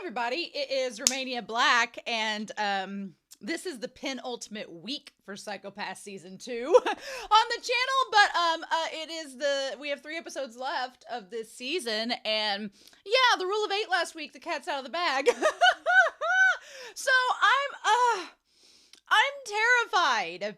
everybody. It is Romania Black, and this is the penultimate week for Psychopath Season 2 on the channel, but we have 3 episodes left of this season, and yeah, the rule of 8 last week, the cat's out of the bag. So I'm terrified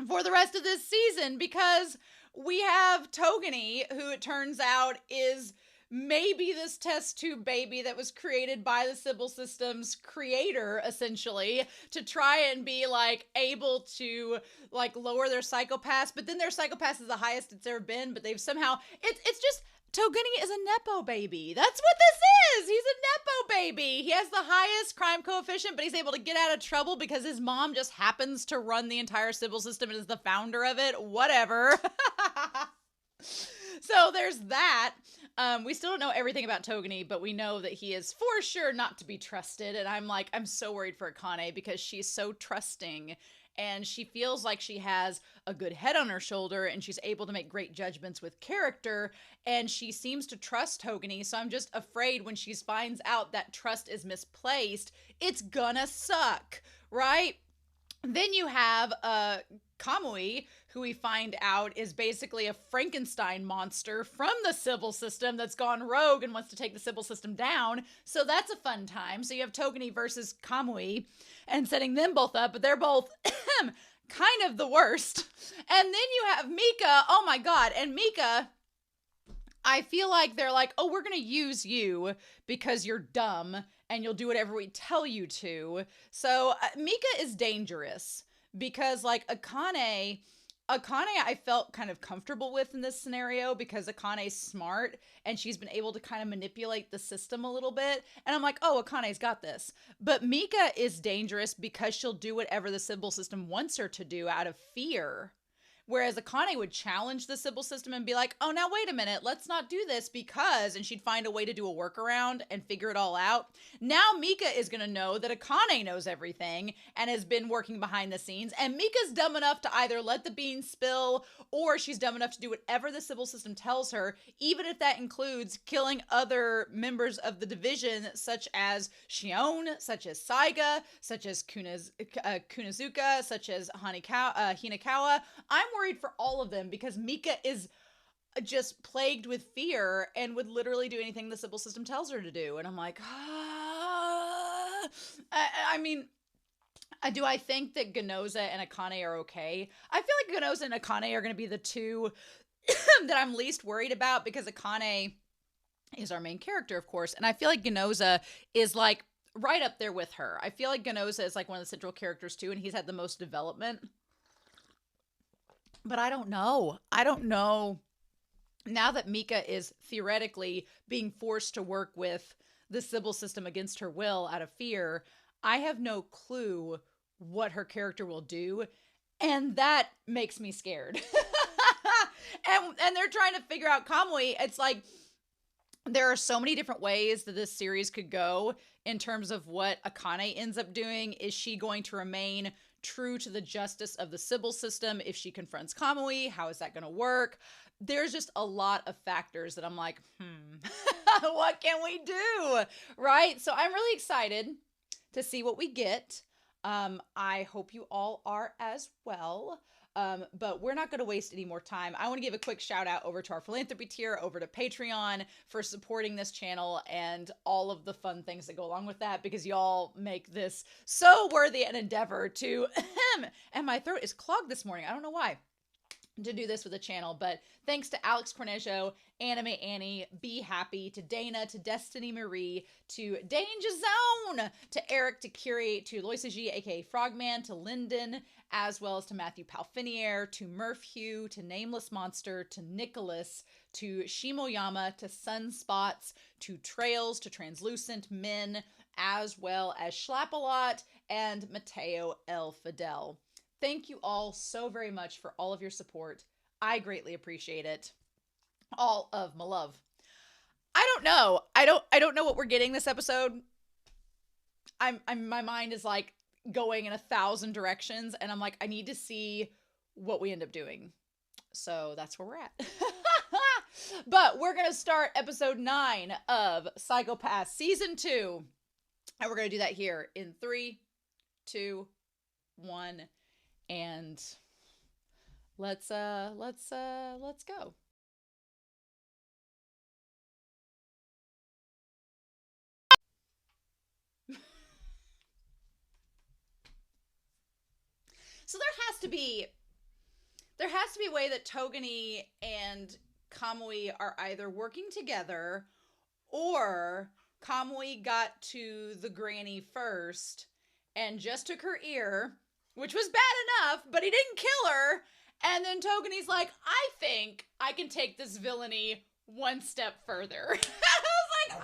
for the rest of this season because we have Togani, who it turns out is maybe this test tube baby that was created by the Sybil System's creator, essentially, to try and be, like, able to, like, lower their psychopaths, but then their psychopaths is the highest it's ever been, but they've somehow, it's just, Togani is a Nepo baby. That's what this is! He's a Nepo baby! He has the highest crime coefficient, but he's able to get out of trouble because his mom just happens to run the entire Sybil System and is the founder of it. Whatever. So there's that. We still don't know everything about Togani, but we know that he is for sure not to be trusted. And I'm so worried for Akane because she's so trusting and she feels like she has a good head on her shoulder and she's able to make great judgments with character. And she seems to trust Togani. So I'm just afraid when she finds out that trust is misplaced, it's gonna suck, right? Then you have Kamui, who we find out is basically a Frankenstein monster from the Sybil System that's gone rogue and wants to take the Sybil System down. So that's a fun time. So you have Togani versus Kamui and setting them both up, but they're both kind of the worst. And then you have Mika. Oh my God. And Mika, I feel like they're like, oh, we're going to use you because you're dumb and you'll do whatever we tell you to. So Mika is dangerous because, like, Akane, I felt kind of comfortable with in this scenario because Akane's smart and she's been able to kind of manipulate the system a little bit. And I'm like, oh, Akane's got this. But Mika is dangerous because she'll do whatever the Sybil System wants her to do out of fear. Whereas Akane would challenge the Sybil System and be like, oh, now wait a minute, let's not do this because, and she'd find a way to do a workaround and figure it all out. Now Mika is going to know that Akane knows everything and has been working behind the scenes. And Mika's dumb enough to either let the beans spill or she's dumb enough to do whatever the Sybil System tells her, even if that includes killing other members of the division, such as Shion, such as Saiga, such as Kunazuka, such as Hinakawa. I'm worried for all of them because Mika is just plagued with fear and would literally do anything the Sybil System tells her to do. And I'm like, I mean, do I think that Ganoza and Akane are okay? I feel like Ganoza and Akane are going to be the two that I'm least worried about because Akane is our main character, of course. And I feel like Ganoza is like right up there with her. I feel like Ganoza is like one of the central characters too, and he's had the most development. But I don't know. Now that Mika is theoretically being forced to work with the Sybil System against her will out of fear, I have no clue what her character will do. And that makes me scared. and they're trying to figure out Kamui. It's like, there are so many different ways that this series could go in terms of what Akane ends up doing. Is she going to remain true to the justice of the Sybil System if she confronts Kamui? How is that going to work? There's just a lot of factors that I'm like, what can we do? Right? So I'm really excited to see what we get. I hope you all are as well. But we're not going to waste any more time. I want to give a quick shout out over to our philanthropy tier, over to Patreon for supporting this channel and all of the fun things that go along with that, because y'all make this so worthy an endeavor to, and my throat is clogged this morning. I don't know why. To do this with the channel, but thanks to Alex Cornejo, Anime Annie, Be Happy, to Dana, to Destiny Marie, to Danger Zone, to Eric, to Curie, to Loisa G, aka Frogman, to Lyndon, as well as to Matthew Palfinier, to Murph Hugh, to Nameless Monster, to Nicholas, to Shimoyama, to Sunspots, to Trails, to Translucent Men, as well as Schlappalot and Mateo L. Fidel. Thank you all so very much for all of your support. I greatly appreciate it. All of my love. I don't know. I don't know what we're getting this episode. My mind is like going in 1,000 directions, and I'm like, I need to see what we end up doing. So that's where we're at. But we're gonna start episode 9 of Psychopath Season 2. And we're going to do that here in 3, 2, 1, and let's go. So there has to be a way that Togani and Kamui are either working together, or Kamui got to the granny first and just took her ear, which was bad enough, but he didn't kill her. And then Togani's like, I think I can take this villainy one step further. I was like,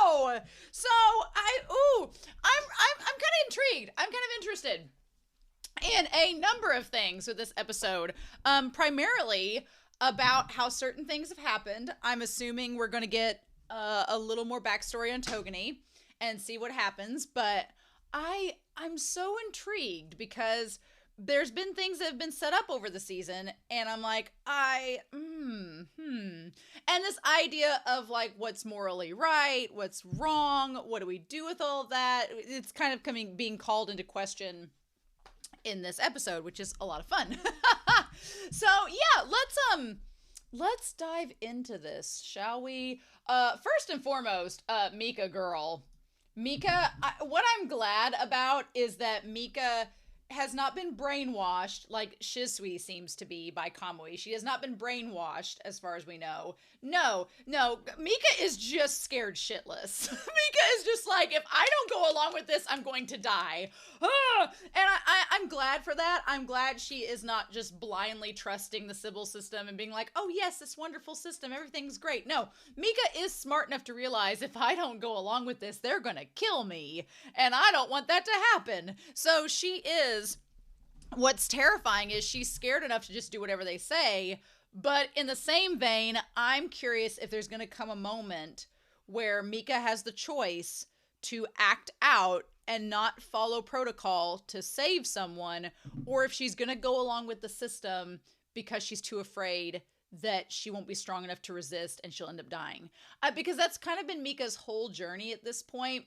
no. So I'm kind of intrigued. I'm kind of interested in a number of things with this episode. Primarily about how certain things have happened. I'm assuming we're going to get a little more backstory on Togani and see what happens. But I'm so intrigued because there's been things that have been set up over the season, and I'm like, and this idea of like what's morally right, what's wrong, what do we do with all of that? It's kind of being called into question in this episode, which is a lot of fun. So yeah, let's dive into this, shall we? First and foremost, Mika girl. Mika, what I'm glad about is that Mika has not been brainwashed like Shisui seems to be by Kamui. She has not been brainwashed as far as we know. No, Mika is just scared shitless. Mika is just like, if I don't go along with this, I'm going to die. And I'm glad for that. I'm glad she is not just blindly trusting the Sybil system and being like, oh yes, this wonderful system, everything's great. No, Mika is smart enough to realize if I don't go along with this, they're gonna kill me. And I don't want that to happen. So she is, what's terrifying is she's scared enough to just do whatever they say. But in the same vein, I'm curious if there's going to come a moment where Mika has the choice to act out and not follow protocol to save someone, or if she's going to go along with the system because she's too afraid that she won't be strong enough to resist and she'll end up dying. Because that's kind of been Mika's whole journey at this point.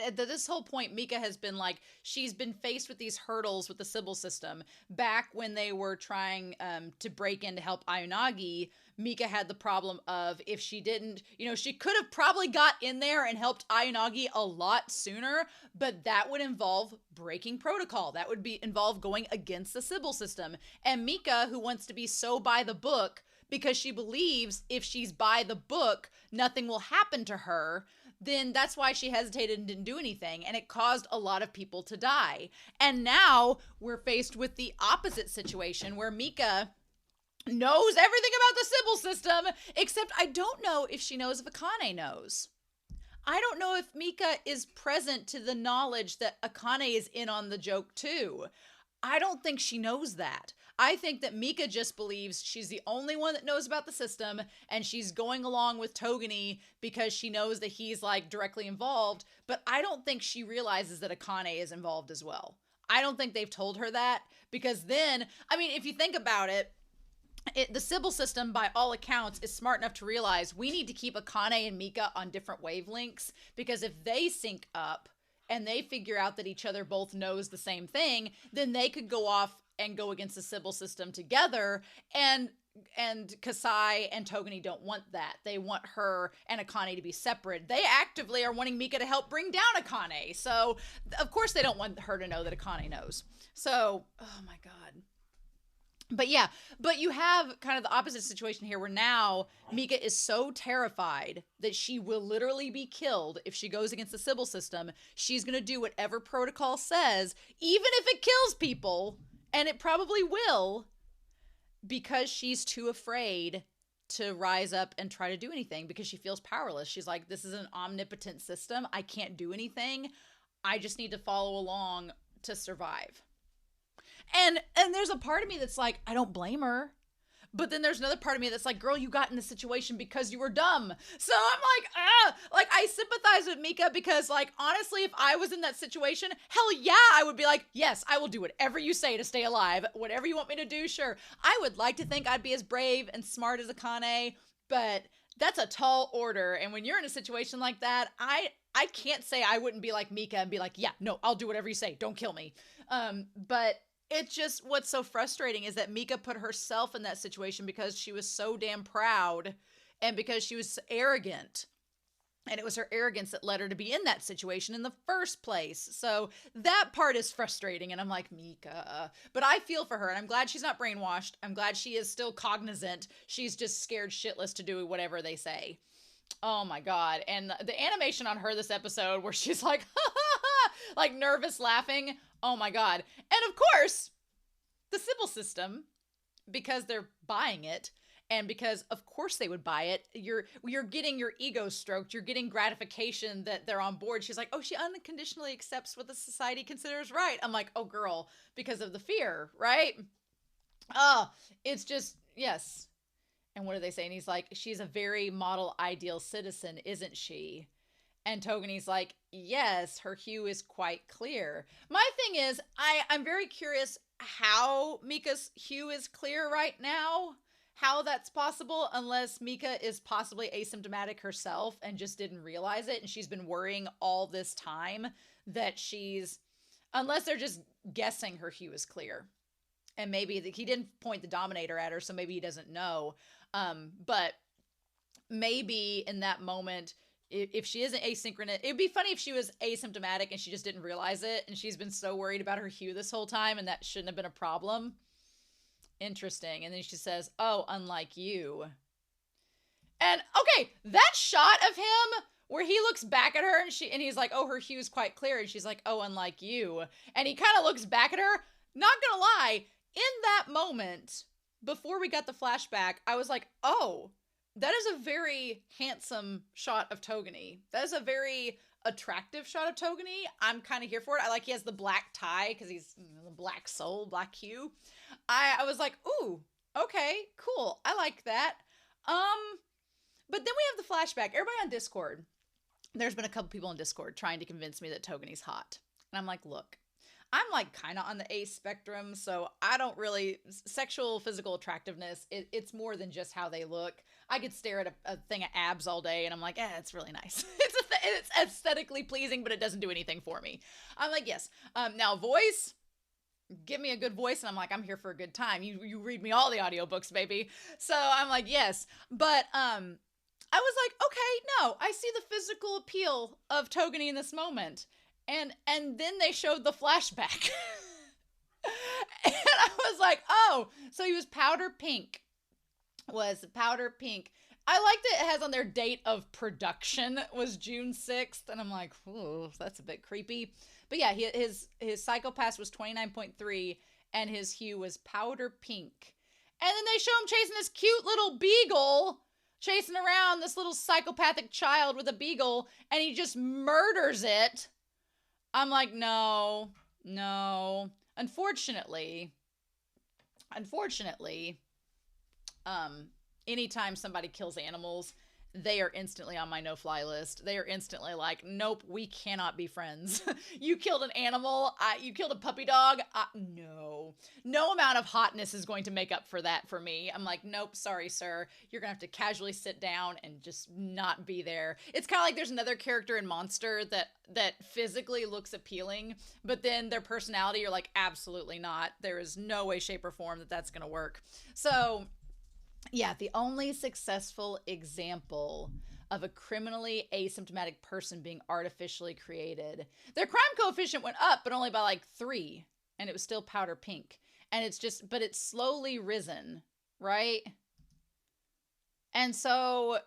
At this whole point, Mika has been like, she's been faced with these hurdles with the Sybil system. Back when they were trying to break in to help Ayanagi, Mika had the problem of, if she didn't, she could have probably got in there and helped Ayanagi a lot sooner, but that would involve breaking protocol. That would involve going against the Sybil system. And Mika, who wants to be so by the book, because she believes if she's by the book, nothing will happen to her, then that's why she hesitated and didn't do anything. And it caused a lot of people to die. And now we're faced with the opposite situation where Mika knows everything about the Sybil system, except I don't know if she knows if Akane knows. I don't know if Mika is present to the knowledge that Akane is in on the joke too. I don't think she knows that. I think that Mika just believes she's the only one that knows about the system, and she's going along with Togani because she knows that he's like directly involved, but I don't think she realizes that Akane is involved as well. I don't think they've told her that, because then, I mean, if you think about it, the Sybil system, by all accounts, is smart enough to realize we need to keep Akane and Mika on different wavelengths, because if they sync up and they figure out that each other both knows the same thing, then they could go off and go against the Sybil system together, and Kasai and Togani don't want that. They want her and Akane to be separate. They actively are wanting Mika to help bring down Akane. So, of course, they don't want her to know that Akane knows. So, oh my God. But yeah, but you have kind of the opposite situation here where now Mika is so terrified that she will literally be killed if she goes against the Sybil system. She's going to do whatever protocol says, even if it kills people, and it probably will, because she's too afraid to rise up and try to do anything because she feels powerless. She's like, this is an omnipotent system. I can't do anything. I just need to follow along to survive. And there's a part of me that's like, I don't blame her. But then there's another part of me that's like, girl, you got in this situation because you were dumb. So I'm like, I sympathize with Mika because, like, honestly, if I was in that situation, hell yeah, I would be like, yes, I will do whatever you say to stay alive. Whatever you want me to do, sure. I would like to think I'd be as brave and smart as Akane, but that's a tall order. And when you're in a situation like that, I can't say I wouldn't be like Mika and be like, yeah, no, I'll do whatever you say. Don't kill me. But it's just what's so frustrating is that Mika put herself in that situation because she was so damn proud and because she was arrogant. And it was her arrogance that led her to be in that situation in the first place. So that part is frustrating. And I'm like, Mika. But I feel for her. And I'm glad she's not brainwashed. I'm glad she is still cognizant. She's just scared shitless to do whatever they say. Oh my God. And the animation on her this episode where she's like, like nervous laughing. Oh my God. And of course, the Sybil system, because they're buying it, and because of course they would buy it, you're getting your ego stroked. You're getting gratification that they're on board. She's like, oh, she unconditionally accepts what the society considers right. I'm like, oh girl, because of the fear, right? Oh, it's just, yes. And what do they say? And he's like, she's a very model ideal citizen, isn't she? And Togene's like, yes, her hue is quite clear. My thing is, I'm very curious how Mika's hue is clear right now. How that's possible, unless Mika is possibly asymptomatic herself and just didn't realize it. And she's been worrying all this time that unless they're just guessing her hue is clear. And maybe he didn't point the Dominator at her, so maybe he doesn't know. But maybe in that moment, if she isn't asynchronous, it'd be funny if she was asymptomatic and she just didn't realize it. And she's been so worried about her hue this whole time, and that shouldn't have been a problem. Interesting. And then she says, oh, unlike you. And okay, that shot of him where he looks back at her and he's like, oh, her hue's quite clear. And she's like, oh, unlike you. And he kind of looks back at her. Not gonna lie, in that moment, before we got the flashback, I was like, oh, that is a very handsome shot of Togene. That is a very attractive shot of Togene. I'm kind of here for it. I like he has the black tie because he's the black soul, black hue. I was like, ooh, okay, cool. I like that. But then we have the flashback. Everybody on Discord, there's been a couple people on Discord trying to convince me that Togene's hot. And I'm like, look, I'm like kind of on the ace spectrum, so I don't really, sexual physical attractiveness, it's more than just how they look. I could stare at a thing of abs all day and I'm like, it's really nice. It's aesthetically pleasing, but it doesn't do anything for me. I'm like, yes. Now voice, give me a good voice and I'm like, I'm here for a good time. You read me all the audiobooks, baby. So I'm like, yes. But I was like, okay, no, I see the physical appeal of Togene in this moment. And then they showed the flashback. And I was like, oh, so he was powder pink. I liked it has on their date of production was June 6th. And I'm like, ooh, that's a bit creepy. But yeah, his Psycho-Pass was 29.3 and his hue was powder pink. And then they show him chasing this cute little beagle, chasing around this little psychopathic child with a beagle, and he just murders it. I'm like, no. Unfortunately, anytime somebody kills animals, they are instantly on my no-fly list. They are instantly like, nope, we cannot be friends. You killed an animal. You killed a puppy dog. No amount of hotness is going to make up for that for me. I'm like, nope, sorry, sir. You're going to have to casually sit down and just not be there. It's kind of like there's another character in Monster that physically looks appealing, but then their personality, you're like, absolutely not. There is no way, shape, or form that's going to work. So yeah, the only successful example of a criminally asymptomatic person being artificially created, their crime coefficient went up, but only by like 3, and it was still powder pink. And but it's slowly risen, right? And so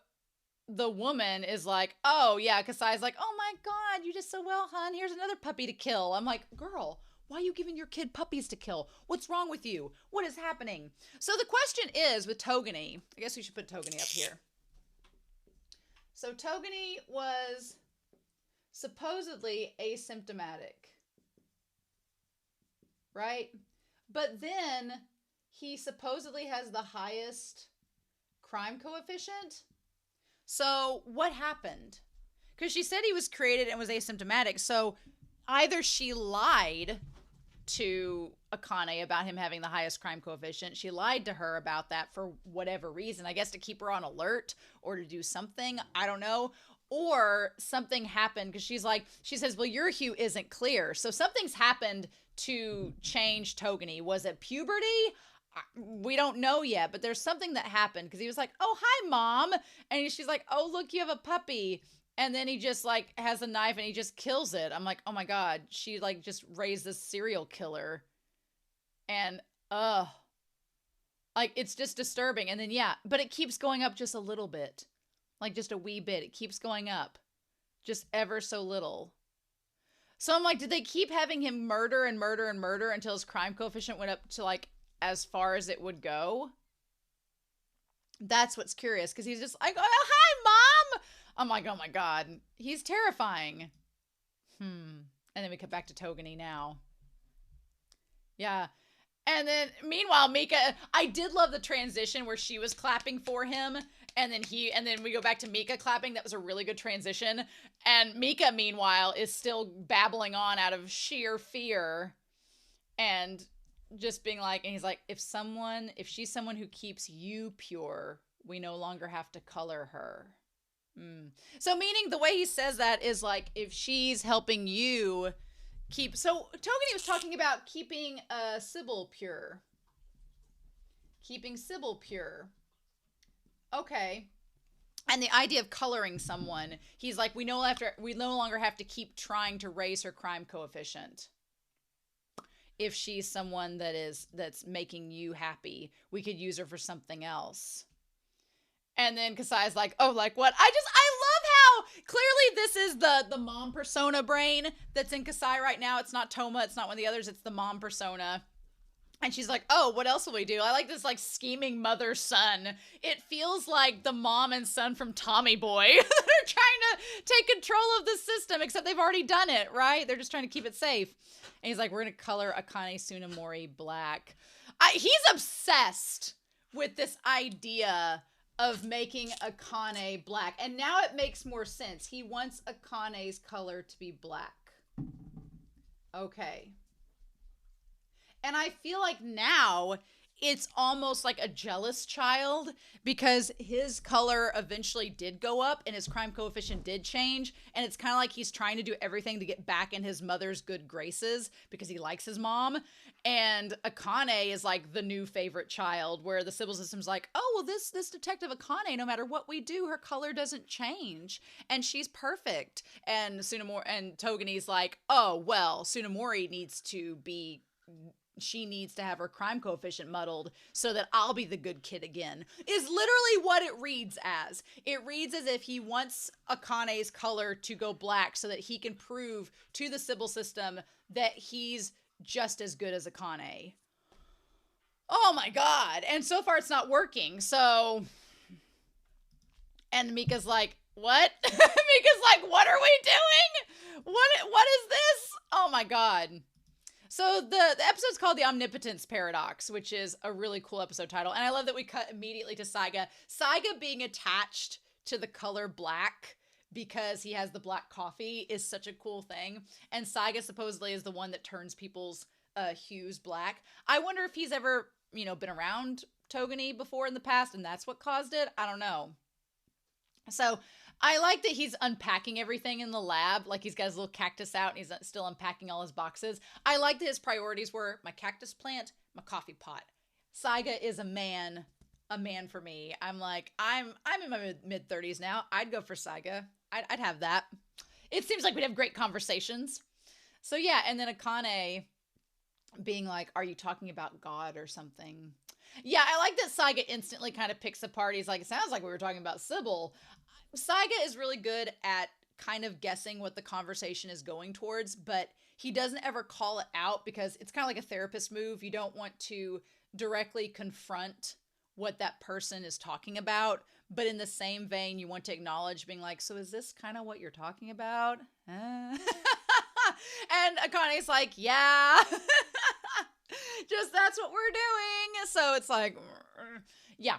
the woman is like, oh yeah, Kasai's like, oh my God, you did so well, hon. Here's another puppy to kill. I'm like, girl, why are you giving your kid puppies to kill? What's wrong with you? What is happening? So the question is with Togene, I guess we should put Togene up here. So Togene was supposedly asymptomatic, right? But then he supposedly has the highest crime coefficient. So what happened? Because she said he was created and was asymptomatic. So either she lied to Akane about him having the highest crime coefficient. She lied to her about that for whatever reason. I guess to keep her on alert or to do something. I don't know. or something happened because she says, well, your hue isn't clear. So something's happened to change Togani. Was it puberty? We don't know yet, but there's something that happened because he was like, oh, hi, Mom. And she's like, oh, look, you have a puppy. And then he just like has a knife and he just kills it. I'm like, oh my God, she like just raised this serial killer. And, like it's just disturbing. And then, yeah, but it keeps going up just a little bit, like just a wee bit. It keeps going up just ever so little. So I'm like, did they keep having him murder and murder and murder until his crime coefficient went up to like as far as it would go? That's what's curious, because he's just like, oh, hi, Mom. I'm like, oh my God, he's terrifying. And then we come back to Togani now. Yeah. And then meanwhile, Mika, I did love the transition where she was clapping for him. And then we go back to Mika clapping. That was a really good transition. And Mika, meanwhile, is still babbling on out of sheer fear. And just being like, and he's like, if she's someone who keeps you pure, we no longer have to color her. So meaning the way he says that is like, if she's helping you keep, so Togani was talking about keeping Sybil pure. Keeping Sybil pure. Okay. And the idea of coloring someone, he's like, we no longer have to keep trying to raise her crime coefficient. If she's someone that's making you happy, we could use her for something else. And then Kasai's like, oh, like what? I love how clearly this is the mom persona brain that's in Kasai right now. It's not Toma. It's not one of the others. It's the mom persona. And she's like, oh, what else will we do? I like this like scheming mother-son. It feels like the mom and son from Tommy Boy that are trying to take control of the system, except they've already done it, right? They're just trying to keep it safe. And he's like, we're going to color Akane Tsunemori black. He's obsessed with this idea of making Akane black. And now it makes more sense. He wants Akane's color to be black. Okay. And I feel like now it's almost like a jealous child, because his color eventually did go up and his crime coefficient did change. And it's kind of like he's trying to do everything to get back in his mother's good graces because he likes his mom. And Akane is like the new favorite child, where the Sybil system's like, oh, well, this detective Akane, no matter what we do, her color doesn't change and she's perfect. And Togani's like, oh, well, Tsunemori needs to have her crime coefficient muddled so that I'll be the good kid again, is literally what it reads as. It reads as if he wants Akane's color to go black so that he can prove to the Sybil system that he's just as good as Akane. Oh my God. And so far it's not working. So, and Mika's like, what? Mika's like, what are we doing? What is this? Oh my God. So the episode's called The Omnipotence Paradox, which is a really cool episode title. And I love that we cut immediately to Saiga. Saiga being attached to the color black because he has the black coffee is such a cool thing. And Saiga supposedly is the one that turns people's hues black. I wonder if he's ever, been around Togani before in the past and that's what caused it. I don't know. So I like that he's unpacking everything in the lab. Like he's got his little cactus out and he's still unpacking all his boxes. I like that his priorities were my cactus plant, my coffee pot. Saiga is a man for me. I'm like, I'm in my mid-30s now. I'd go for Saiga. I'd have that. It seems like we'd have great conversations. So yeah, and then Akane being like, are you talking about God or something? Yeah, I like that Saiga instantly kind of picks apart. He's like, it sounds like we were talking about Sybil. Saiga is really good at kind of guessing what the conversation is going towards, but he doesn't ever call it out because it's kind of like a therapist move. You don't want to directly confront what that person is talking about, but in the same vein, you want to acknowledge being like, so is this kind of what you're talking about? And Akane's like, yeah, just that's what we're doing. So it's like, yeah.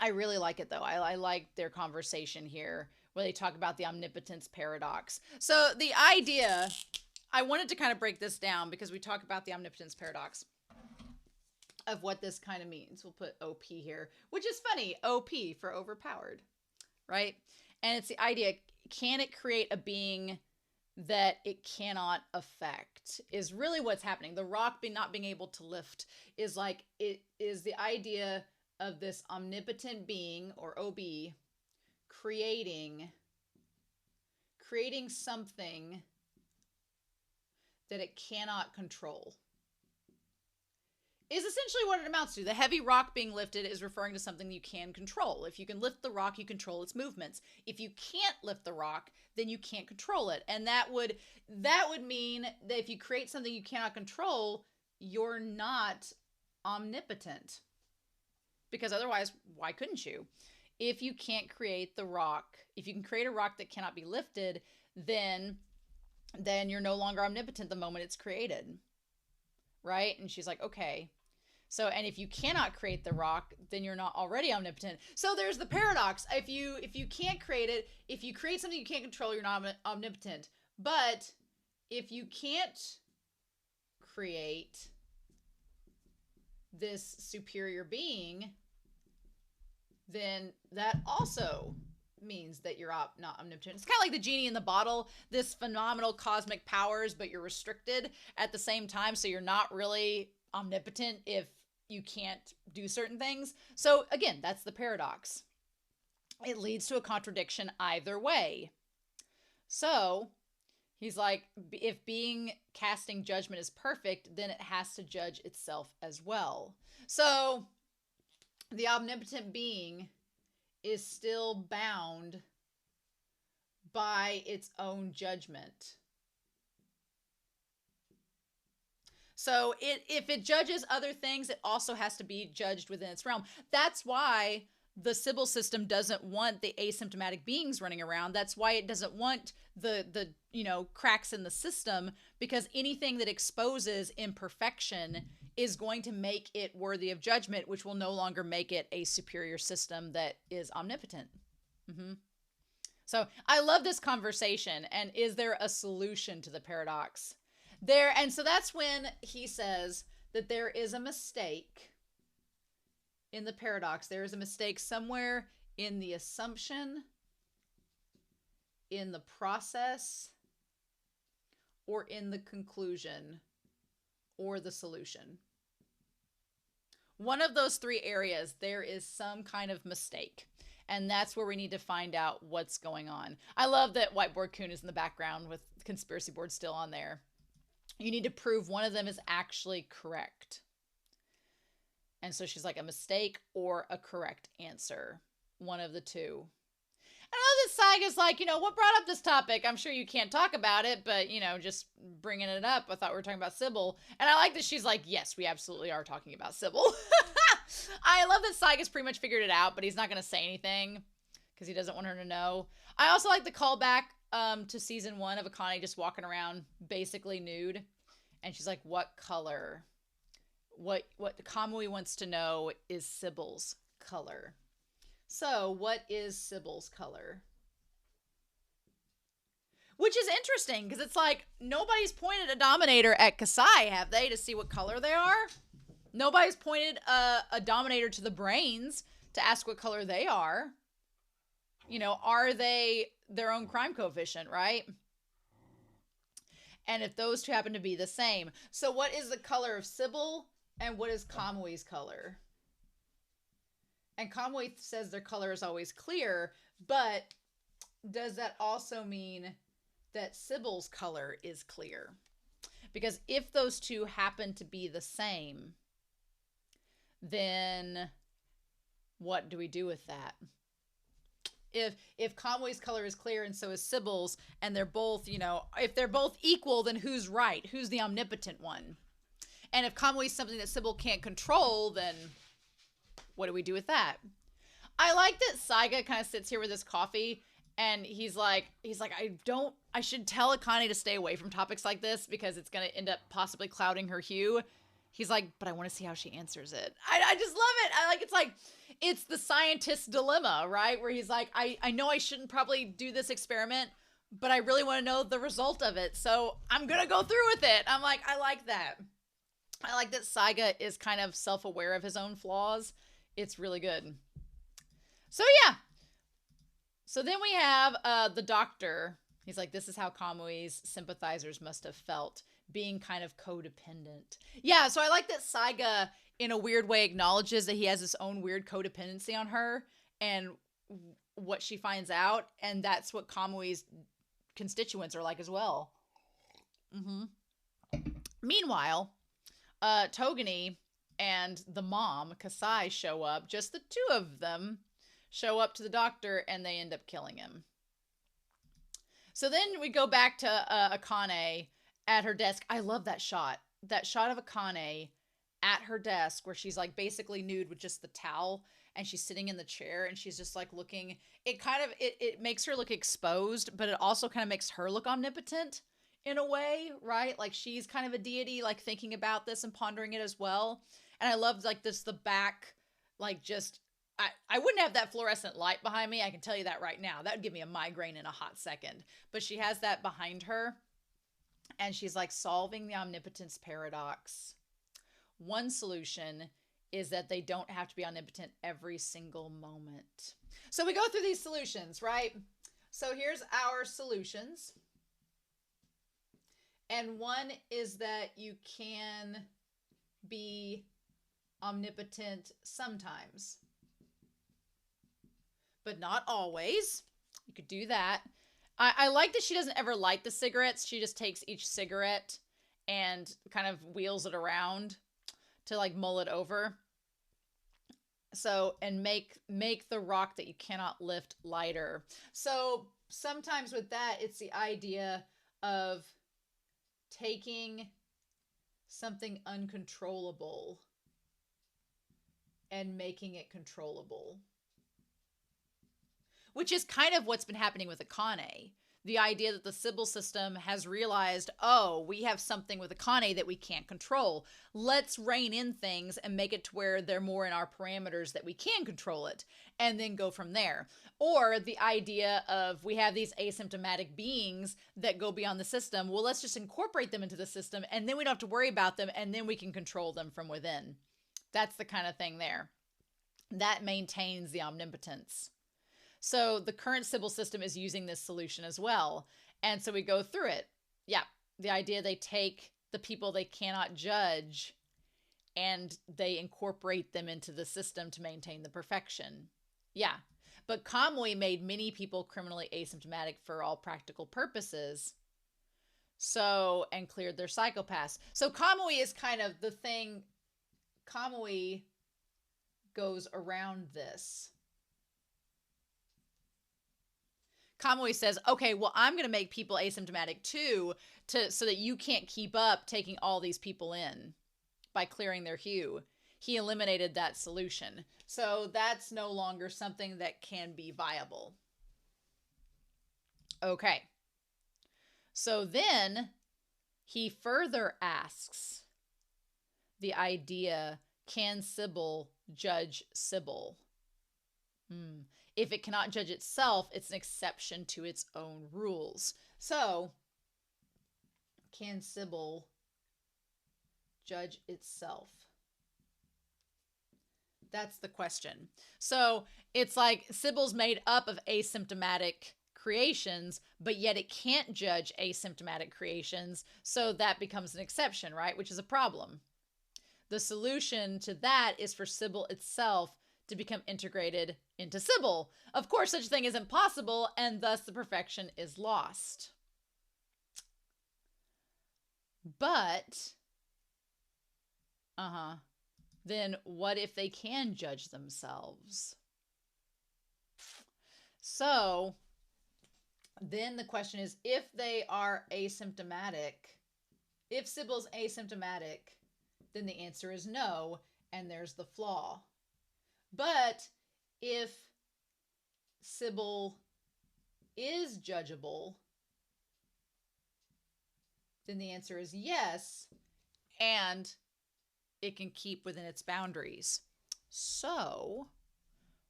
I really like it, though. I like their conversation here where they talk about the omnipotence paradox. So the idea, I wanted to kind of break this down because we talk about the omnipotence paradox of what this kind of means. We'll put OP here, which is funny. OP for overpowered, right? And it's the idea, can it create a being that it cannot affect, is really what's happening. The rock not being able to lift is like, it is the idea of this omnipotent being, or OB, creating something that it cannot control. Is essentially what it amounts to. The heavy rock being lifted is referring to something you can control. If you can lift the rock, you control its movements. If you can't lift the rock, then you can't control it. And that would mean that if you create something you cannot control, you're not omnipotent. Because otherwise, why couldn't you? If you can't create the rock, if you can create a rock that cannot be lifted, then you're no longer omnipotent the moment it's created. Right? And she's like, okay. So, and if you cannot create the rock, then you're not already omnipotent. So there's the paradox. If you can't create it, if you create something you can't control, you're not omnipotent. But if you can't create this superior being, then that also means that you're not omnipotent. It's kind of like the genie in the bottle, this phenomenal cosmic powers, but you're restricted at the same time. So you're not really omnipotent if you can't do certain things. So again, that's the paradox. It leads to a contradiction either way. So he's like, if casting judgment is perfect, then it has to judge itself as well. So the omnipotent being is still bound by its own judgment. So if it judges other things, it also has to be judged within its realm. That's why the Sybil system doesn't want the asymptomatic beings running around. That's why it doesn't want the cracks in the system, because anything that exposes imperfection is going to make it worthy of judgment, which will no longer make it a superior system that is omnipotent. So I love this conversation. And is there a solution to the paradox? And so that's when he says that there is a mistake in the paradox. There is a mistake somewhere in the assumption, in the process, or in the conclusion, or the solution. One of those three areas, there is some kind of mistake. And that's where we need to find out what's going on. I love that Whiteboard Coon is in the background with the conspiracy board still on there. You need to prove one of them is actually correct. And so she's like, a mistake or a correct answer. One of the two. I know that Saiga's like, what brought up this topic? I'm sure you can't talk about it, but, just bringing it up. I thought we were talking about Sybil. And I like that she's like, yes, we absolutely are talking about Sybil. I love that Saiga's pretty much figured it out, but he's not going to say anything because he doesn't want her to know. I also like the callback to season 1 of Akane just walking around basically nude. And she's like, what color? What Kamui wants to know is Sybil's color. So what is Sybil's color? Which is interesting because it's like nobody's pointed a Dominator at Kasai, have they, to see what color they are? Nobody's pointed a Dominator to the brains to ask what color they are. Are they their own crime coefficient, right? And if those two happen to be the same. So what is the color of Sybil and what is Kamui's color? And Kamui says their color is always clear, but does that also mean that Sybil's color is clear? Because if those two happen to be the same, then what do we do with that? If Kamui's color is clear and so is Sybil's, and they're both, if they're both equal, then who's right? Who's the omnipotent one? And if Kamui's something that Sybil can't control, then what do we do with that? I like that Saiga kind of sits here with his coffee and he's like, I should tell Akane to stay away from topics like this because it's going to end up possibly clouding her hue. He's like, but I want to see how she answers it. I just love it. It's the scientist's dilemma, right? Where he's like, I know I shouldn't probably do this experiment, but I really want to know the result of it. So I'm going to go through with it. I'm like, I like that. I like that Saiga is kind of self-aware of his own flaws. It's really good. So yeah. So then we have the doctor. He's like, this is how Kamui's sympathizers must have felt, being kind of codependent. Yeah, so I like that Saiga, in a weird way, acknowledges that he has his own weird codependency on her and what she finds out, and that's what Kamui's constituents are like as well. Mm-hmm. Meanwhile, Togani and the mom, Kasai, show up. Just the two of them show up to the doctor, and they end up killing him. So then we go back to Akane at her desk. I love that shot. That shot of Akane at her desk where she's like basically nude with just the towel, and she's sitting in the chair, and she's just like looking. It kind of it makes her look exposed, but it also kind of makes her look omnipotent in a way, right? Like she's kind of a deity, like thinking about this and pondering it as well. And I love like this, the back, like just I wouldn't have that fluorescent light behind me. I can tell you that right now. That would give me a migraine in a hot second. But she has that behind her, and she's like solving the omnipotence paradox. One solution is that they don't have to be omnipotent every single moment. So we go through these solutions, right? So here's our solutions. And one is that you can be omnipotent sometimes, but not always. You could do that. I like that she doesn't ever light the cigarettes. She just takes each cigarette and kind of wheels it around to like mull it over. So, and make the rock that you cannot lift lighter. So sometimes with that, it's the idea of taking something uncontrollable and making it controllable, which is kind of what's been happening with Akane. The idea that the Sybil system has realized, oh, we have something with Akane that we can't control. Let's rein in things and make it to where they're more in our parameters that we can control it, and then go from there. Or the idea of we have these asymptomatic beings that go beyond the system. Well, let's just incorporate them into the system, and then we don't have to worry about them, and then we can control them from within. That's the kind of thing there. That maintains the omnipotence. So the current Sybil system is using this solution as well. And so we go through it. Yeah, the idea they take the people they cannot judge and they incorporate them into the system to maintain the perfection. Yeah, but Kamui made many people criminally asymptomatic for all practical purposes. So, and cleared their psychopaths. So Kamui is kind of the thing. Kamui goes around this. Kamui says, okay, well, I'm going to make people asymptomatic too, so that you can't keep up taking all these people in by clearing their hue. He eliminated that solution. So that's no longer something that can be viable. Okay. So then he further asks the idea, can Sybil judge Sybil? If it cannot judge itself, it's an exception to its own rules. So, can Sybil judge itself? That's the question. So, it's like Sybil's made up of asymptomatic creations, but yet it can't judge asymptomatic creations, so that becomes an exception, right? Which is a problem. The solution to that is for Sybil itself to become integrated into Sybil. Of course, such a thing isn't possible, and thus the perfection is lost. But, then what if they can judge themselves? So, then the question is, if they are asymptomatic, if Sybil's asymptomatic, then the answer is no, and there's the flaw. But if Sybil is judgeable, then the answer is yes, and it can keep within its boundaries. So,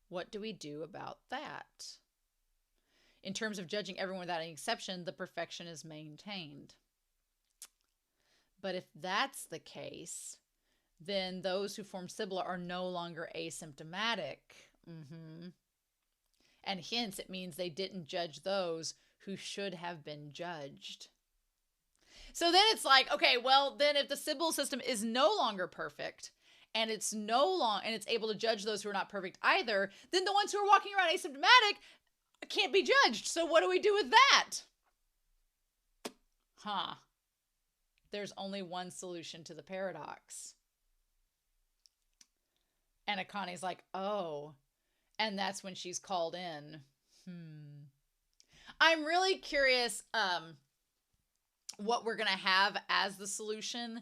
what do we do about that? In terms of judging everyone without any exception, the perfection is maintained. But if that's the case, then those who form Sybil are no longer asymptomatic. And hence it means they didn't judge those who should have been judged. So then it's like, okay, well, then if the Sybil system is no longer perfect, and it's able to judge those who are not perfect either, then the ones who are walking around asymptomatic can't be judged. So what do we do with that? There's only one solution to the paradox. And Akane's like, oh. And that's when she's called in. I'm really curious what we're going to have as the solution.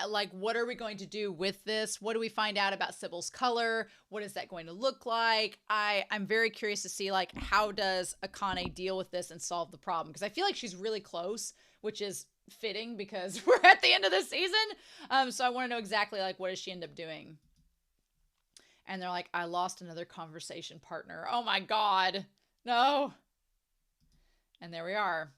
Like, what are we going to do with this? What do we find out about Sybil's color? What is that going to look like? I'm very curious to see, like, how does Akane deal with this and solve the problem? Because I feel like she's really close, which is fitting because we're at the end of the season. So I want to know exactly, like, what does she end up doing? And they're like, I lost another conversation partner. Oh my God. No. And there we are.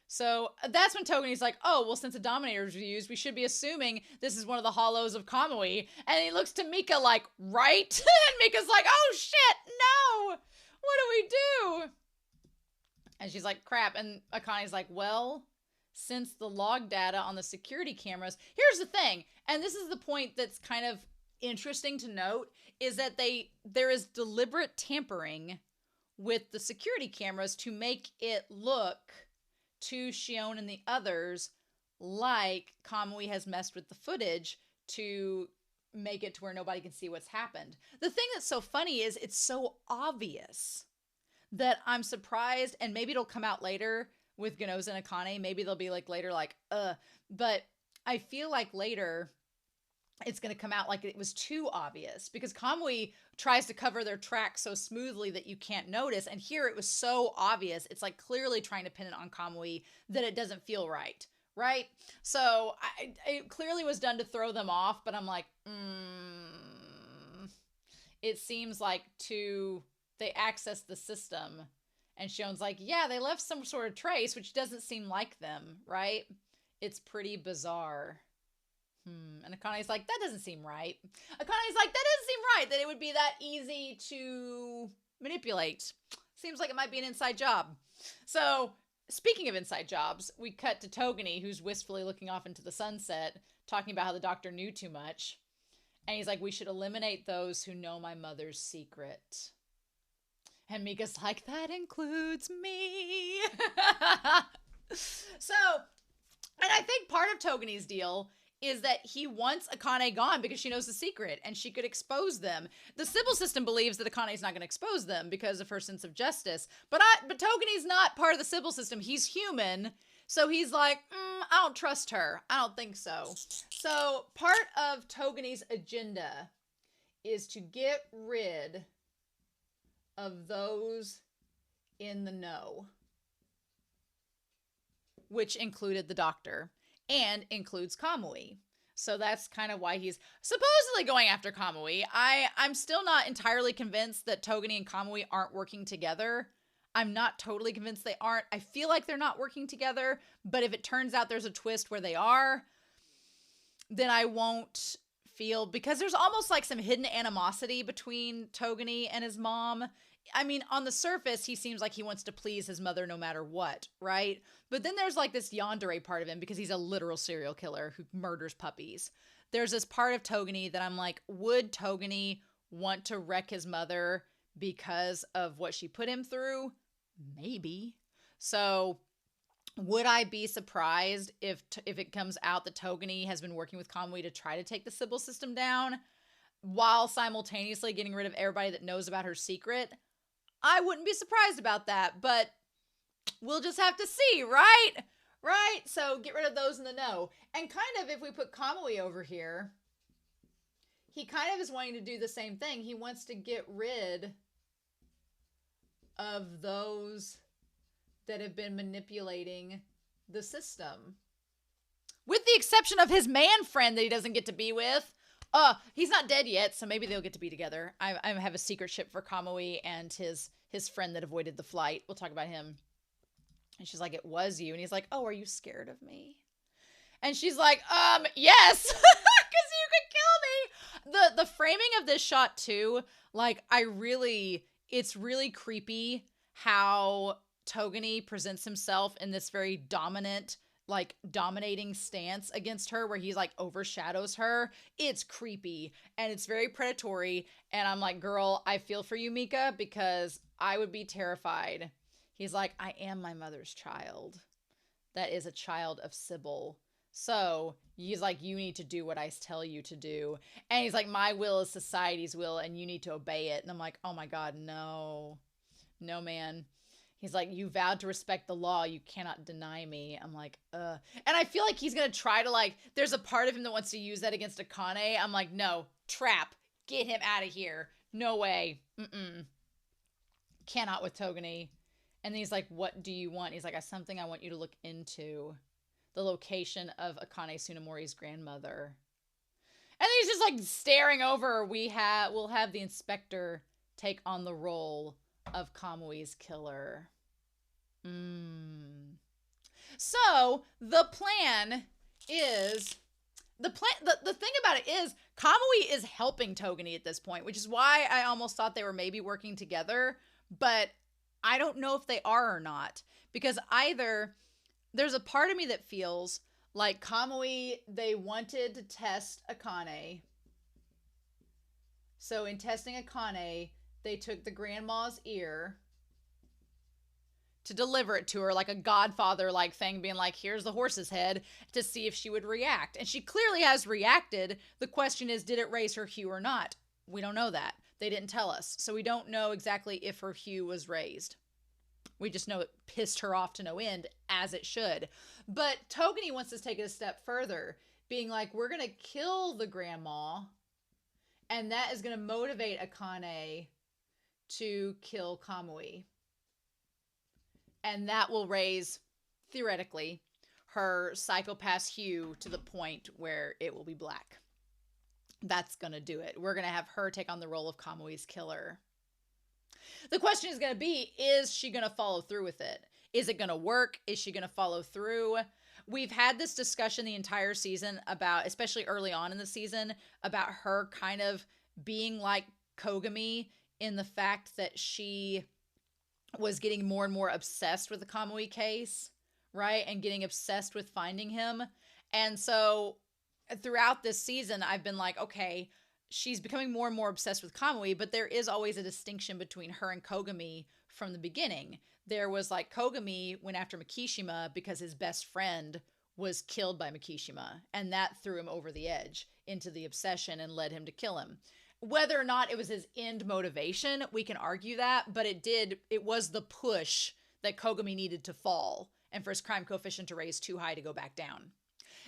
So that's when Togeni's like, oh, well, since the Dominators were used, we should be assuming this is one of the hollows of Kamui. And he looks to Mika like, right? And Mika's like, oh shit, no. What do we do? And she's like, crap. And Akane's like, well, since the log data on the security cameras, here's the thing. And this is the point that's kind of interesting to note, is that there is deliberate tampering with the security cameras to make it look to Shion and the others like Kamui has messed with the footage to make it to where nobody can see what's happened. The thing that's so funny is it's so obvious that I'm surprised, and maybe it'll come out later with Ganoza and Akane. Maybe they'll be like later like, but I feel like later it's going to come out like it was too obvious, because Kamui tries to cover their tracks so smoothly that you can't notice. And here it was so obvious. It's like clearly trying to pin it on Kamui that it doesn't feel right. Right? So it clearly was done to throw them off, but I'm like, it seems like they accessed the system, and Shion's like, yeah, they left some sort of trace, which doesn't seem like them, right? It's pretty bizarre. And Akane's like, that doesn't seem right. Akane's like, that doesn't seem right, that it would be that easy to manipulate. Seems like it might be an inside job. So, speaking of inside jobs, we cut to Togeni, who's wistfully looking off into the sunset, talking about how the doctor knew too much. And he's like, we should eliminate those who know my mother's secret. And Mika's like, that includes me. So, and I think part of Togeni's deal is that he wants Akane gone because she knows the secret and she could expose them. The Sybil system believes that Akane's not going to expose them because of her sense of justice. But Togeni's not part of the Sybil system. He's human. So he's like, I don't trust her. I don't think so. So part of Togeni's agenda is to get rid of those in the know, which included the doctor. And includes Kamui. So that's kind of why he's supposedly going after Kamui. I'm still not entirely convinced that Togeni and Kamui aren't working together. I'm not totally convinced they aren't. I feel like they're not working together, but if it turns out there's a twist where they are, then I won't feel, because there's almost like some hidden animosity between Togeni and his mom. I mean, on the surface, he seems like he wants to please his mother no matter what, right? But then there's like this yandere part of him, because he's a literal serial killer who murders puppies. There's this part of Togeni that I'm like, would Togeni want to wreck his mother because of what she put him through? Maybe. So would I be surprised if it comes out that Togeni has been working with Kamui to try to take the Sybil system down while simultaneously getting rid of everybody that knows about her secret? I wouldn't be surprised about that, but we'll just have to see, right? Right? So get rid of those in the know. And kind of, if we put Kamui over here, he kind of is wanting to do the same thing. He wants to get rid of those that have been manipulating the system. With the exception of his man friend that he doesn't get to be with. He's not dead yet, so maybe they'll get to be together. I have a secret ship for Kamui and his friend that avoided the flight. We'll talk about him. And she's like, it was you. And he's like, oh, are you scared of me? And she's like, yes, because you could kill me. The framing of this shot too, like, I really it's really creepy how Togani presents himself in this very dominant, like dominating stance against her where he's like overshadows her. It's creepy and it's very predatory. And I'm like, girl, I feel for you, Mika, because I would be terrified. He's like, I am my mother's child. That is a child of Sybil. So he's like, you need to do what I tell you to do. And he's like, my will is society's will and you need to obey it. And I'm like, oh my God, no. No, man. He's like, you vowed to respect the law. You cannot deny me. I'm like, ugh. And I feel like he's going to try to like, there's a part of him that wants to use that against Akane. I'm like, no, trap. Get him out of here. No way. Cannot with Togani. And he's like, what do you want? He's like, I have something I want you to look into. The location of Akane Tsunemori's grandmother. And he's just like staring over. We'll have the inspector take on the role of Kamui's killer. So the plan is the thing about it is Kamui is helping Togani at this point, which is why I almost thought they were maybe working together, but I don't know if they are or not, because either there's a part of me that feels like Kamui, they wanted to test Akane. So in testing Akane, they took the grandma's ear to deliver it to her like a Godfather-like thing, being like, here's the horse's head, to see if she would react. And she clearly has reacted. The question is, did it raise her hue or not? We don't know that. They didn't tell us. So we don't know exactly if her hue was raised. We just know it pissed her off to no end, as it should. But Togani wants to take it a step further, being like, we're going to kill the grandma, and that is going to motivate Akane to kill Kamui. And that will raise, theoretically, her psychopath hue to the point where it will be black. That's going to do it. We're going to have her take on the role of Kamui's killer. The question is going to be, is she going to follow through with it? Is it going to work? Is she going to follow through? We've had this discussion the entire season about, especially early on in the season, about her kind of being like Kogami in the fact that she was getting more and more obsessed with the Kamui case, right? And getting obsessed with finding him. And so throughout this season, I've been like, okay, she's becoming more and more obsessed with Kamui, but there is always a distinction between her and Kogami from the beginning. There was like Kogami went after Mikishima because his best friend was killed by Mikishima, and that threw him over the edge into the obsession and led him to kill him. Whether or not it was his end motivation, we can argue that, but it was the push that Kogami needed to fall and for his crime coefficient to raise too high to go back down.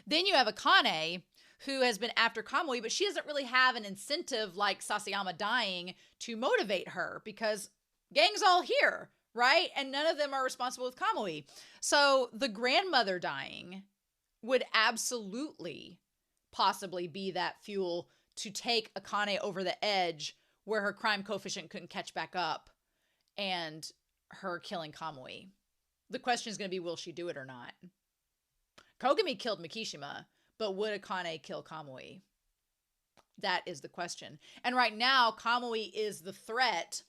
Then you have Akane, who has been after Kamui, but she doesn't really have an incentive like Sasayama dying to motivate her because gang's all here, right? And none of them are responsible with Kamui. So the grandmother dying would absolutely possibly be that fuel to take Akane over the edge where her crime coefficient couldn't catch back up and her killing Kamui. The question is going to be, will she do it or not? Kogami killed Mikishima, but would Akane kill Kamui? That is the question. And right now, Kamui is the threat.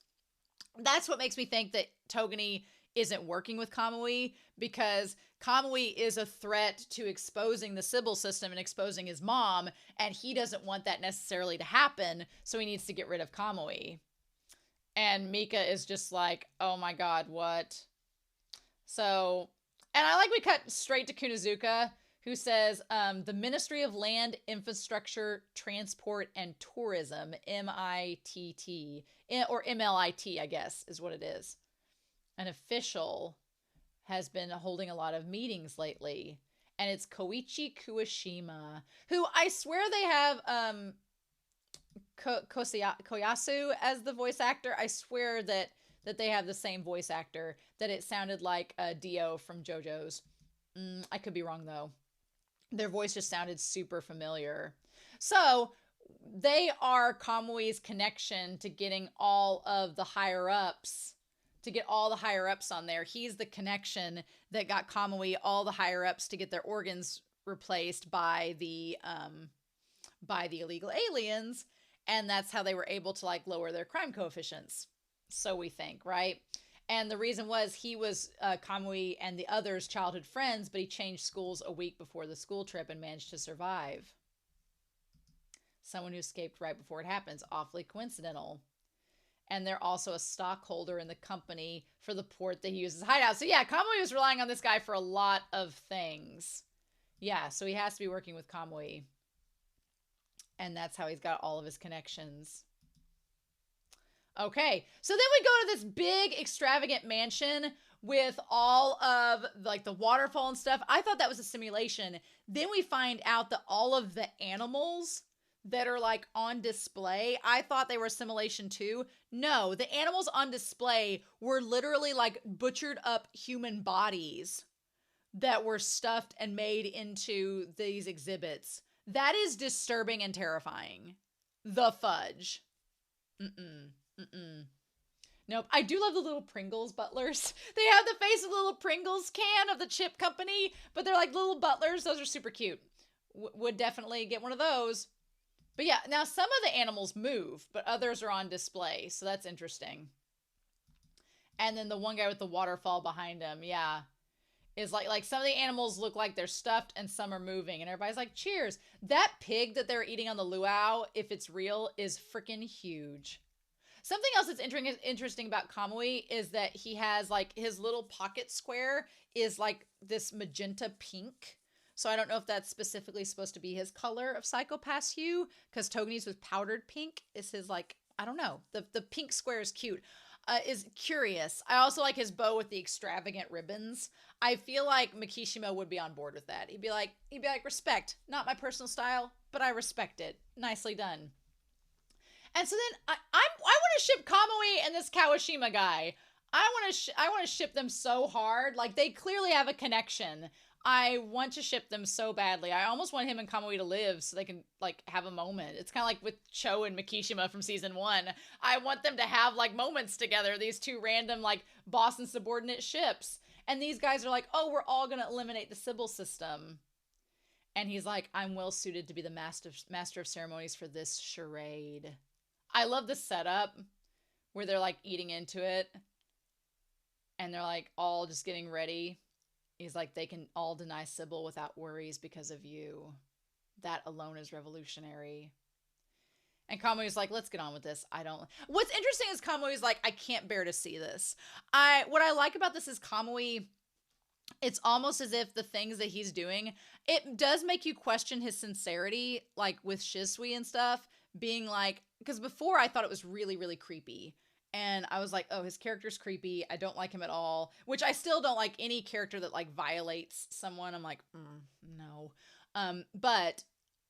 That's what makes me think that Togani isn't working with Kamui, because Kamui is a threat to exposing the Sybil system and exposing his mom, and he doesn't want that necessarily to happen, so he needs to get rid of Kamui. And Mika is just like, oh my god, what? So, and I like we cut straight to Kunazuka, who says, the Ministry of Land, Infrastructure, Transport, and Tourism, MITT, or MLIT, I guess, is what it is. An official has been holding a lot of meetings lately, and it's Koichi Kuwashima, who I swear they have Koyasu as the voice actor. I swear that they have the same voice actor, that it sounded like Dio from JoJo's. I could be wrong, though. Their voice just sounded super familiar. So they are Kamui's connection to getting all of the higher-ups, to get all the higher-ups on there. He's the connection that got Kamui all the higher-ups to get their organs replaced by the illegal aliens, and that's how they were able to like lower their crime coefficients. So we think, right? And the reason was he was Kamui and the others' childhood friends, but he changed schools a week before the school trip and managed to survive. Someone who escaped right before it happens. Awfully coincidental. And they're also a stockholder in the company for the port that he uses hideout. So yeah, Kamui was relying on this guy for a lot of things. Yeah, so he has to be working with Kamui. And that's how he's got all of his connections. Okay, so then we go to this big extravagant mansion with all of like the waterfall and stuff. I thought that was a simulation. Then we find out that all of the animals that are like on display, I thought they were simulation too. No, the animals on display were literally like butchered up human bodies that were stuffed and made into these exhibits. That is disturbing and terrifying. The fudge. Mm-mm. Mm-mm. Nope. I do love the little Pringles butlers. They have the face of the little Pringles can of the chip company, but they're like little butlers. Those are super cute. Would definitely get one of those. But yeah, now some of the animals move, but others are on display. So that's interesting. And then the one guy with the waterfall behind him, yeah, is like some of the animals look like they're stuffed and some are moving. And everybody's like, cheers. That pig that they're eating on the luau, if it's real, is freaking huge. Something else that's interesting about Kamui is that he has like his little pocket square is like this magenta pink. So I don't know if that's specifically supposed to be his color of Psycho-Pass hue, because Togeni's was powdered pink. Is his like, I don't know. The pink square is cute. Is curious. I also like his bow with the extravagant ribbons. I feel like Mikishima would be on board with that. He'd be like, respect. Not my personal style, but I respect it. Nicely done. And so then I want to ship Kamui and this Kawashima guy. I want to ship them so hard. Like they clearly have a connection. I want to ship them so badly. I almost want him and Kamui to live so they can like have a moment. It's kind of like with Cho and Mikishima from season 1. I want them to have like moments together. These two random like boss and subordinate ships. And these guys are like, oh, we're all going to eliminate the Sybil system. And he's like, I'm well suited to be the master of ceremonies for this charade. I love the setup where they're like eating into it and they're like all just getting ready. He's like, they can all deny Sybil without worries because of you. That alone is revolutionary. And Kamui's like, let's get on with this. What's interesting is Kamui's like, I can't bear to see this. What I like about this is Kamui, it's almost as if the things that he's doing, it does make you question his sincerity, like with Shisui and stuff, being like, because before I thought it was really, really creepy. And I was like, oh, his character's creepy. I don't like him at all. Which I still don't like any character that like violates someone. I'm like, no. But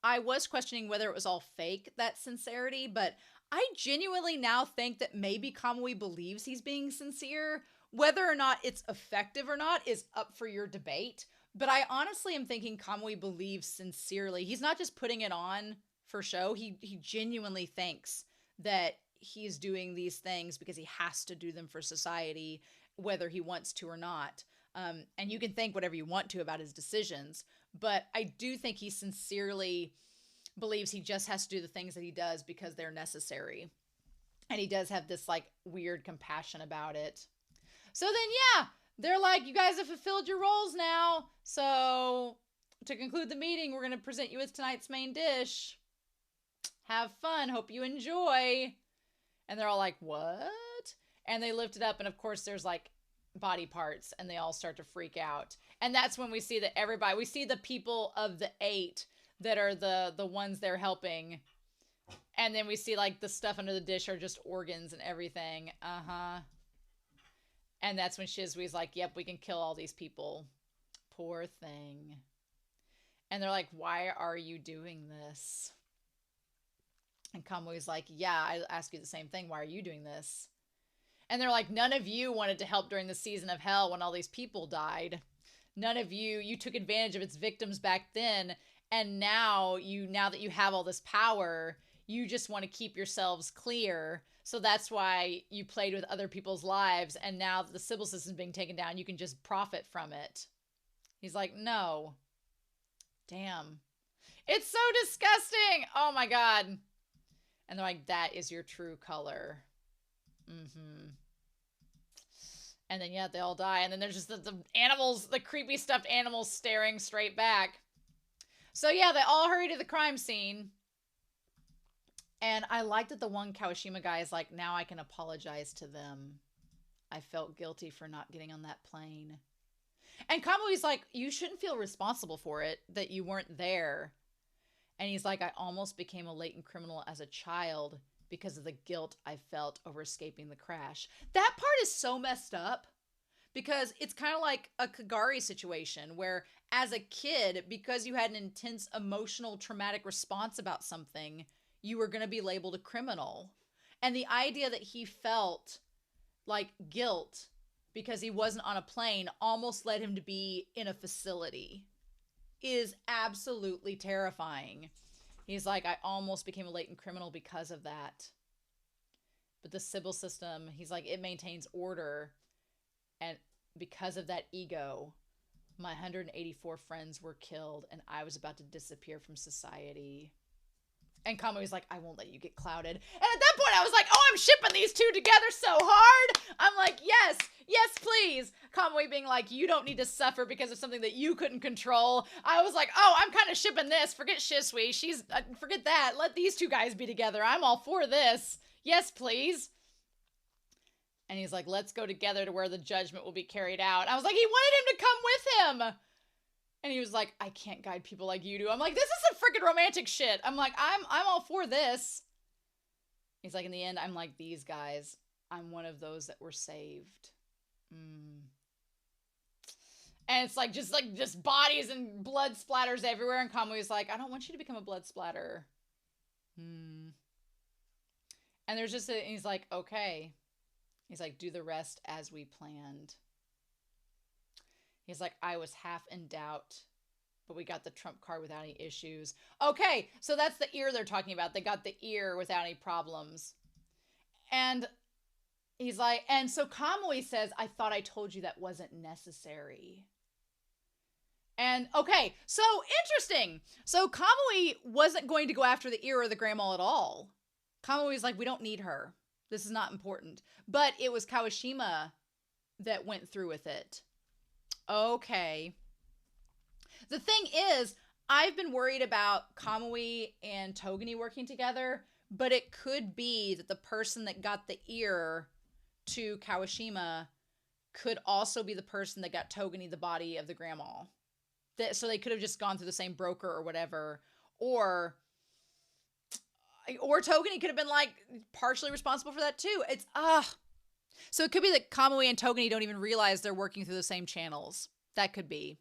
I was questioning whether it was all fake, that sincerity. But I genuinely now think that maybe Kamui believes he's being sincere. Whether or not it's effective or not is up for your debate. But I honestly am thinking Kamui believes sincerely. He's not just putting it on for show. He genuinely thinks that he's doing these things because he has to do them for society, whether he wants to or not. And you can think whatever you want to about his decisions, but I do think he sincerely believes he just has to do the things that he does because they're necessary. And he does have this like weird compassion about it. So then, yeah, they're like, you guys have fulfilled your roles now. So to conclude the meeting, we're going to present you with tonight's main dish. Have fun. Hope you enjoy. And they're all like, what? And they lift it up. And of course, there's like body parts and they all start to freak out. And that's when we see that we see the people of the 8 that are the ones they're helping. And then we see like the stuff under the dish are just organs and everything. And that's when Shizui's like, yep, we can kill all these people. Poor thing. And they're like, why are you doing this? And Kamui's like, yeah, I ask you the same thing. Why are you doing this? And they're like, none of you wanted to help during the season of hell when all these people died. None of you took advantage of its victims back then. And now that you have all this power, you just want to keep yourselves clear. So that's why you played with other people's lives. And now that the Sybil system is being taken down, you can just profit from it. He's like, no. Damn. It's so disgusting. Oh my God. And they're like, that is your true color. Mm-hmm. And then, yeah, they all die. And then there's just the animals, the creepy stuffed animals staring straight back. So, yeah, they all hurry to the crime scene. And I like that the one Kawashima guy is like, now I can apologize to them. I felt guilty for not getting on that plane. And Kamui's like, you shouldn't feel responsible for it, that you weren't there. And he's like, I almost became a latent criminal as a child because of the guilt I felt over escaping the crash. That part is so messed up because it's kind of like a Kagari situation where as a kid, because you had an intense emotional traumatic response about something, you were going to be labeled a criminal. And the idea that he felt like guilt because he wasn't on a plane almost led him to be in a facility is absolutely terrifying. He's like, I almost became a latent criminal because of that. But the Sybil system, he's like, it maintains order. And because of that ego, my 184 friends were killed and I was about to disappear from society. And Kamui's like, I won't let you get clouded. And at that point, I was like, oh, I'm shipping these two together so hard. I'm like, yes, yes, please. Kamui being like, you don't need to suffer because of something that you couldn't control. I was like, oh, I'm kind of shipping this. Forget Shisui. Forget that. Let these two guys be together. I'm all for this. Yes, please. And he's like, let's go together to where the judgment will be carried out. I was like, he wanted him to come with him. And he was like, I can't guide people like you do. I'm like, this isn't freaking romantic shit. I'm like, I'm all for this. He's like, in the end, I'm like these guys. I'm one of those that were saved. And it's like just bodies and blood splatters everywhere. And Kamui's like, I don't want you to become a blood splatter. And there's just he's like, okay. He's like, do the rest as we planned. He's like, I was half in doubt, but we got the trump card without any issues. Okay, so that's the ear they're talking about. They got the ear without any problems. And he's like, and so Kamui says, I thought I told you that wasn't necessary. And okay, so interesting. So Kamui wasn't going to go after the ear or the grandma at all. Kamui's like, we don't need her. This is not important. But it was Kawashima that went through with it. Okay. The thing is, I've been worried about Kamui and Togani working together, but it could be that the person that got the ear to Kawashima could also be the person that got Togani the body of the grandma. So they could have just gone through the same broker or whatever. Or Togani could have been like partially responsible for that too. It's So it could be that Kamui and Togani don't even realize they're working through the same channels. That could be.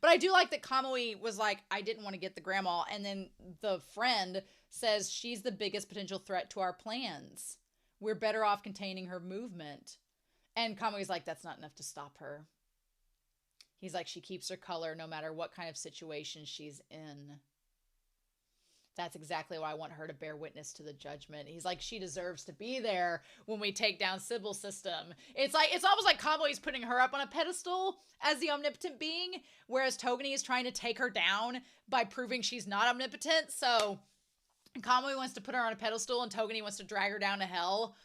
But I do like that Kamui was like, I didn't want to get the grandma. And then the friend says she's the biggest potential threat to our plans. We're better off containing her movement. And Kamui's like, that's not enough to stop her. He's like, she keeps her color no matter what kind of situation she's in. That's exactly why I want her to bear witness to the judgment. He's like, she deserves to be there when we take down Sybil's system. It's almost like Kamui's putting her up on a pedestal as the omnipotent being, whereas Togani is trying to take her down by proving she's not omnipotent. So Kamui wants to put her on a pedestal and Togani wants to drag her down to hell.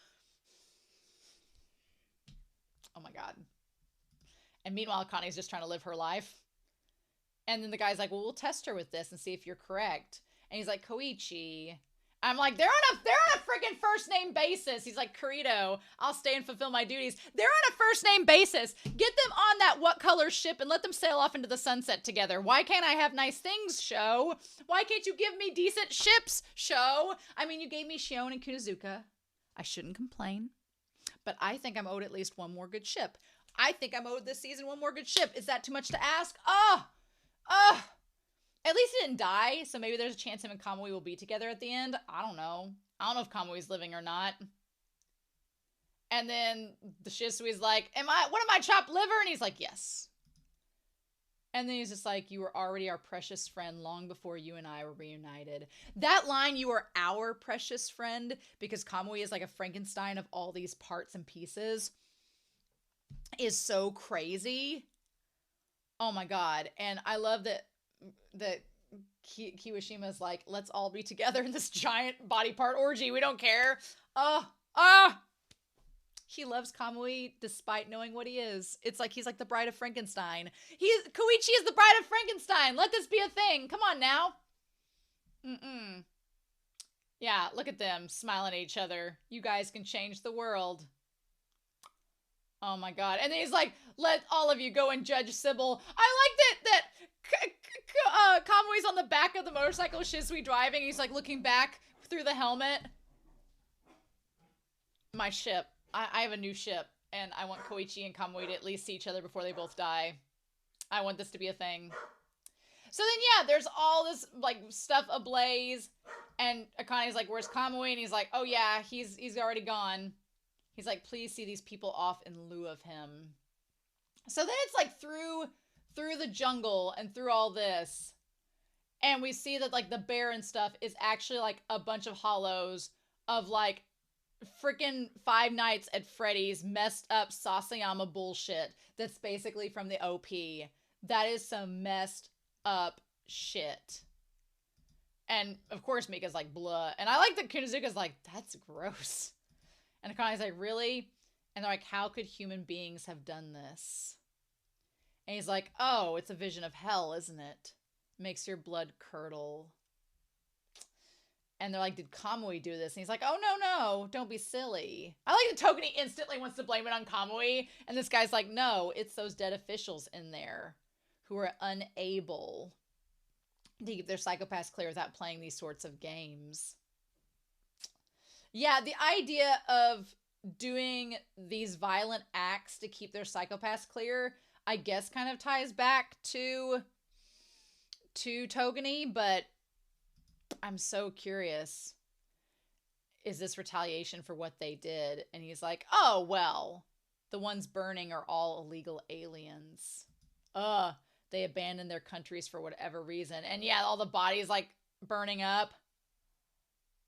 Oh my God. And meanwhile, Akane's just trying to live her life. And then the guy's like, well, we'll test her with this and see if you're correct. And he's like, Koichi. I'm like, they're on a freaking first name basis. He's like, Kurito, I'll stay and fulfill my duties. They're on a first name basis. Get them on that what color ship and let them sail off into the sunset together. Why can't I have nice things, show? Why can't you give me decent ships, show? I mean, you gave me Shion and Kunozuka. I shouldn't complain. But I think I'm owed at least one more good ship. I think I'm owed this season one more good ship. Is that too much to ask? At least he didn't die, so maybe there's a chance him and Kamui will be together at the end. I don't know. I don't know if Kamui's living or not. And then the Shisui's like, what am I, chopped liver? And he's like, yes. And then he's just like, you were already our precious friend long before you and I were reunited. That line, you were our precious friend, because Kamui is like a Frankenstein of all these parts and pieces, is so crazy. Oh my God. And I love that Kiwashima's like, let's all be together in this giant body part orgy. We don't care. He loves Kamui despite knowing what he is. It's like he's like the bride of Frankenstein. Koichi is the bride of Frankenstein. Let this be a thing. Come on now. Yeah, look at them smiling at each other. You guys can change the world. Oh my god. And then he's like, let all of you go and judge Sybil. I like that Kamui's on the back of the motorcycle Shisui driving. He's like looking back through the helmet. My ship. I have a new ship, and I want Koichi and Kamui to at least see each other before they both die. I want this to be a thing. So then, yeah, there's all this, like, stuff ablaze, and Akane's like, where's Kamui? And he's like, oh yeah, he's already gone. He's like, please see these people off in lieu of him. So then it's like through the jungle and through all this, and we see that, like, the bear and stuff is actually, like, a bunch of hollows of, like, freaking Five Nights at Freddy's messed up Sasayama bullshit that's basically from the OP. That is some messed up shit. And of course Mika's like, blah. And I like that Kunozuka's like, that's gross. And Akane's like, really? And they're like, how could human beings have done this? And he's like, oh, it's a vision of hell, isn't it? Makes your blood curdle. And they're like, did Kamui do this? And he's like, oh, no, don't be silly. I like that Togani instantly wants to blame it on Kamui. And this guy's like, no, it's those dead officials in there who are unable to keep their psychopaths clear without playing these sorts of games. Yeah, the idea of doing these violent acts to keep their psychopaths clear, I guess kind of ties back to Togani, but I'm so curious. Is this retaliation for what they did? And he's like, oh, well, the ones burning are all illegal aliens. They abandoned their countries for whatever reason. And yeah, all the bodies like burning up.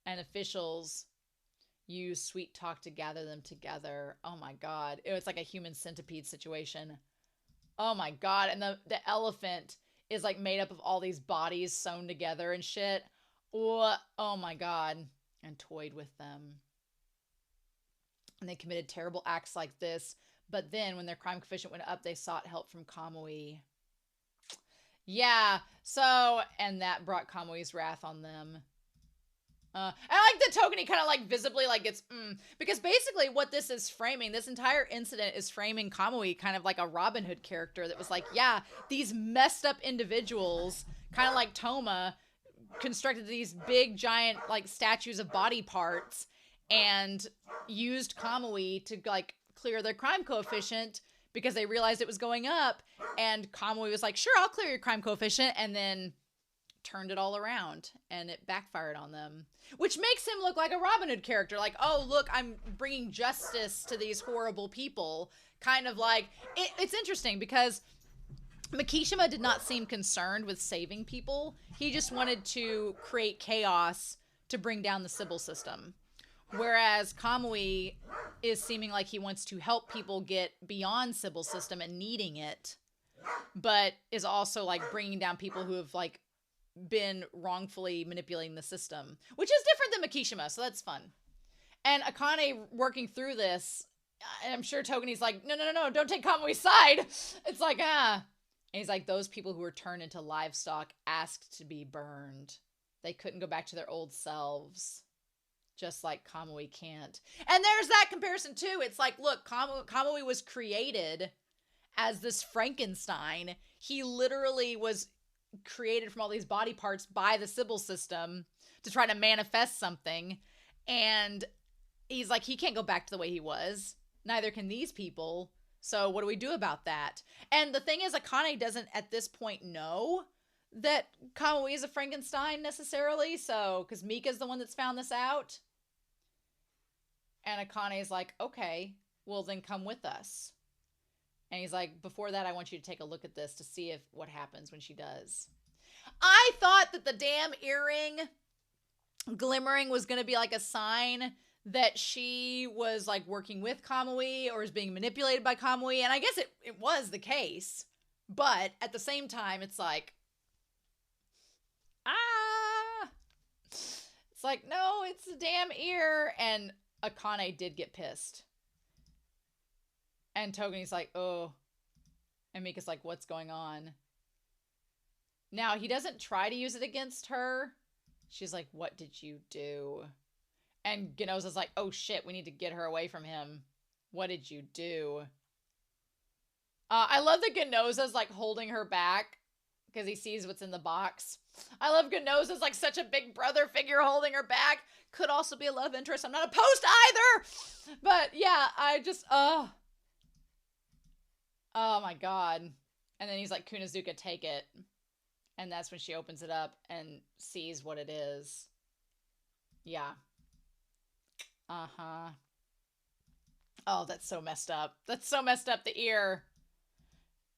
And officials use sweet talk to gather them together. Oh my god. It's like a human centipede situation. Oh my god. And the elephant is like made up of all these bodies sewn together and shit. Oh my god. And toyed with them. And they committed terrible acts like this. But then when their crime coefficient went up, they sought help from Kamui. Yeah. So, and that brought Kamui's wrath on them. I like that Togani kind of like visibly like gets, because basically what this is framing, this entire incident is framing Kamui kind of like a Robin Hood character that was like, yeah, these messed up individuals, kind of like Toma, constructed these big giant like statues of body parts and used Kamui to like clear their crime coefficient because they realized it was going up, and Kamui was like, sure, I'll clear your crime coefficient, and then turned it all around, and it backfired on them, which makes him look like a Robin Hood character, like, oh look, I'm bringing justice to these horrible people. Kind of like it's interesting because Mikishima did not seem concerned with saving people. He just wanted to create chaos to bring down the Sybil system. Whereas Kamui is seeming like he wants to help people get beyond Sybil system and needing it, but is also like bringing down people who have like been wrongfully manipulating the system, which is different than Mikishima, so that's fun. And Akane working through this, I'm sure Togani's like, no, don't take Kamui's side. It's like, And he's like, those people who were turned into livestock asked to be burned. They couldn't go back to their old selves. Just like Kamui can't. And there's that comparison too. It's like, look, Kamui was created as this Frankenstein. He literally was created from all these body parts by the Sybil system to try to manifest something. And he's like, he can't go back to the way he was. Neither can these people. So what do we do about that? And the thing is, Akane doesn't at this point know that Kamui is a Frankenstein necessarily. So, because Mika's the one that's found this out. And Akane is like, okay, well then come with us. And he's like, before that, I want you to take a look at this to see what happens when she does. I thought that the damn earring glimmering was going to be like a sign that she was like working with Kamui or is being manipulated by Kamui. And I guess it was the case. But at the same time, it's like, it's like, no, it's a damn ear. And Akane did get pissed. And Togene's like, oh. And Mika's like, what's going on? Now, he doesn't try to use it against her. She's like, what did you do? And Ginoza's like, oh shit, we need to get her away from him. What did you do? I love that Ginoza's like holding her back because he sees what's in the box. I love Ginoza's like such a big brother figure holding her back. Could also be a love interest. I'm not opposed to either. But yeah, I just, oh my god. And then he's like, Kunazuka, take it. And that's when she opens it up and sees what it is. Yeah. Uh-huh. Oh, that's so messed up. That's so messed up, the ear.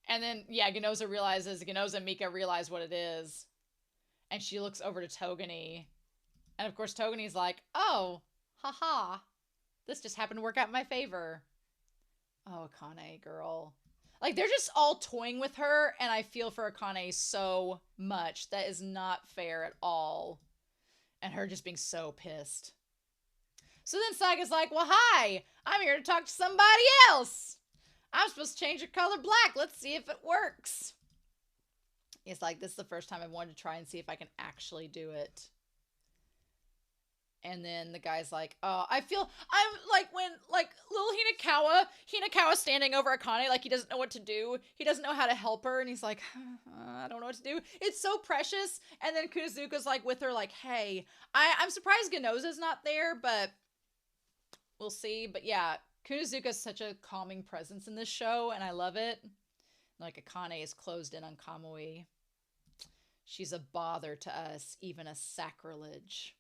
And then, yeah, Ginoza and Mika realize what it is. And she looks over to Togene. And of course, Togene's like, oh, haha. This just happened to work out in my favor. Oh, Akane, girl. Like, they're just all toying with her, and I feel for Akane so much. That is not fair at all. And her just being so pissed. So then Saiga's like, well, hi, I'm here to talk to somebody else. I'm supposed to change your color black. Let's see if it works. It's like, this is the first time I've wanted to try and see if I can actually do it. And then the guy's like, oh, I'm like when, like, little Hinakawa standing over Akane, like he doesn't know what to do. He doesn't know how to help her. And he's like, I don't know what to do. It's so precious. And then Kunazuka's like with her, like, hey, I'm surprised Ginoza's not there, but we'll see. But yeah, Kunazuka's such a calming presence in this show, and I love it. Like, Akane is closed in on Kamui. She's a bother to us, even a sacrilege.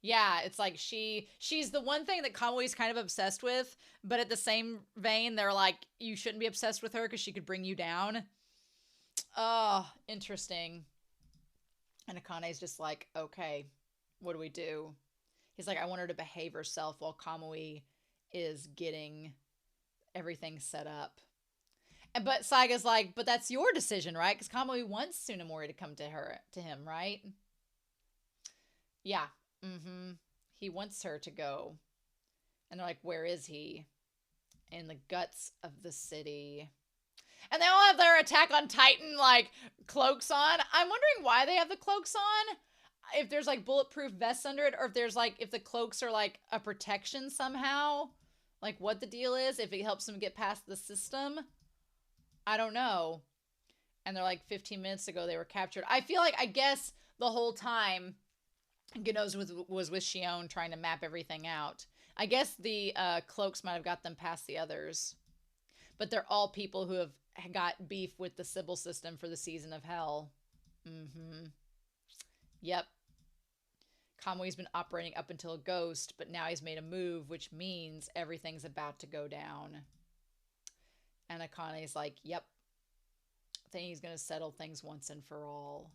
Yeah, it's like she's the one thing that Kamui's kind of obsessed with, but at the same vein, they're like, you shouldn't be obsessed with her because she could bring you down. Oh, interesting. And Akane's just like, okay, what do we do? He's like, I want her to behave herself while Kamui is getting everything set up. But Saiga's like, but that's your decision, right? Because Kamui wants Tsunemori to come to him, right? Yeah. Mm-hmm. He wants her to go. And they're like, where is he? In the guts of the city. And they all have their Attack on Titan, like, cloaks on. I'm wondering why they have the cloaks on. If there's, like, bulletproof vests under it, or if there's, like, if the cloaks are, like, a protection somehow. Like, what the deal is, if it helps them get past the system. I don't know. And they're like, 15 minutes ago they were captured. I feel like, I guess, the whole time, Ginoza was with Shion trying to map everything out. I guess the cloaks might have got them past the others. But they're all people who have got beef with the Sybil system for the Season of Hell. Mm-hmm. Yep. Kamui's been operating up until Ghost, but now he's made a move, which means everything's about to go down. And Akane's like, yep. I think he's going to settle things once and for all.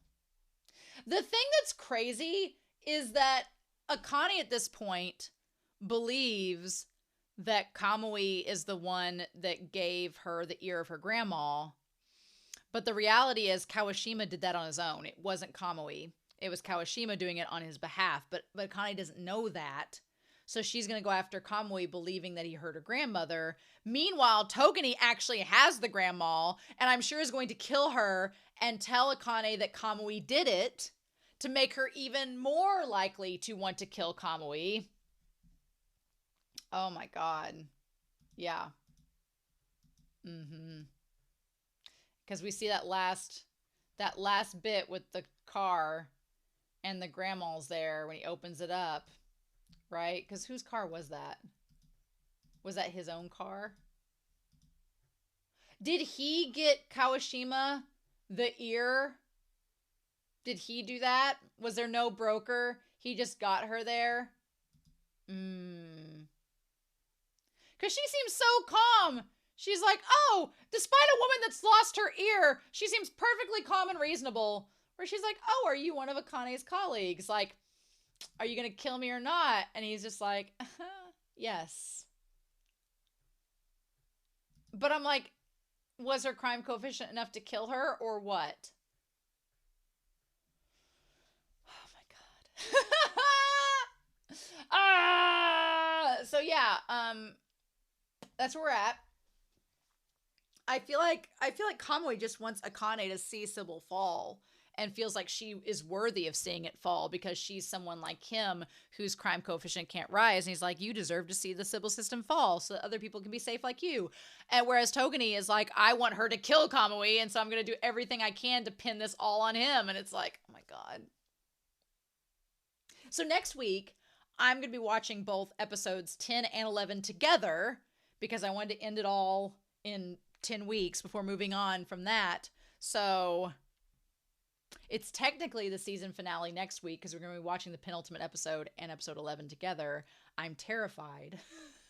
The thing that's crazy is that Akane at this point believes that Kamui is the one that gave her the ear of her grandma. But the reality is Kawashima did that on his own. It wasn't Kamui. It was Kawashima doing it on his behalf. But Akane doesn't know that. So she's going to go after Kamui believing that he hurt her grandmother. Meanwhile, Togene actually has the grandma, and I'm sure is going to kill her and tell Akane that Kamui did it to make her even more likely to want to kill Kamui. Oh my god. Yeah. Mm-hmm. Because we see that last bit with the car and the grandma's there when he opens it up. Right? Because whose car was that? Was that his own car? Did he get Kawashima the ear? Did he do that? Was there no broker? He just got her there? Because she seems so calm. She's like, oh, despite a woman that's lost her ear, she seems perfectly calm and reasonable. Where she's like, oh, are you one of Akane's colleagues? Like, are you going to kill me or not? And he's just like, yes. But I'm like, was her crime coefficient enough to kill her or what? Oh my god. So yeah, that's where we're at. I feel like Kamui just wants Akane to see Sybil fall and feels like she is worthy of seeing it fall because she's someone like him whose crime coefficient can't rise. And he's like, you deserve to see the Sybil system fall so that other people can be safe like you. And whereas Togani is like, I want her to kill Kamui, and so I'm going to do everything I can to pin this all on him. And it's like, oh my God. So next week, I'm going to be watching both episodes 10 and 11 together because I wanted to end it all in 10 weeks before moving on from that. So it's technically the season finale next week because we're going to be watching the penultimate episode and episode 11 together. I'm terrified.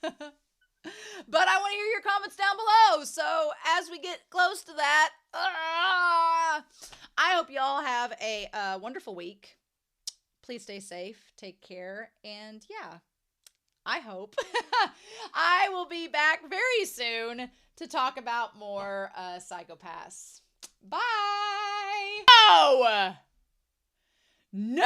But I want to hear your comments down below. So as we get close to that, I hope y'all have a wonderful week. Please stay safe, take care, and yeah, I hope I will be back very soon to talk about more Psycho-Pass. Bye! No! No!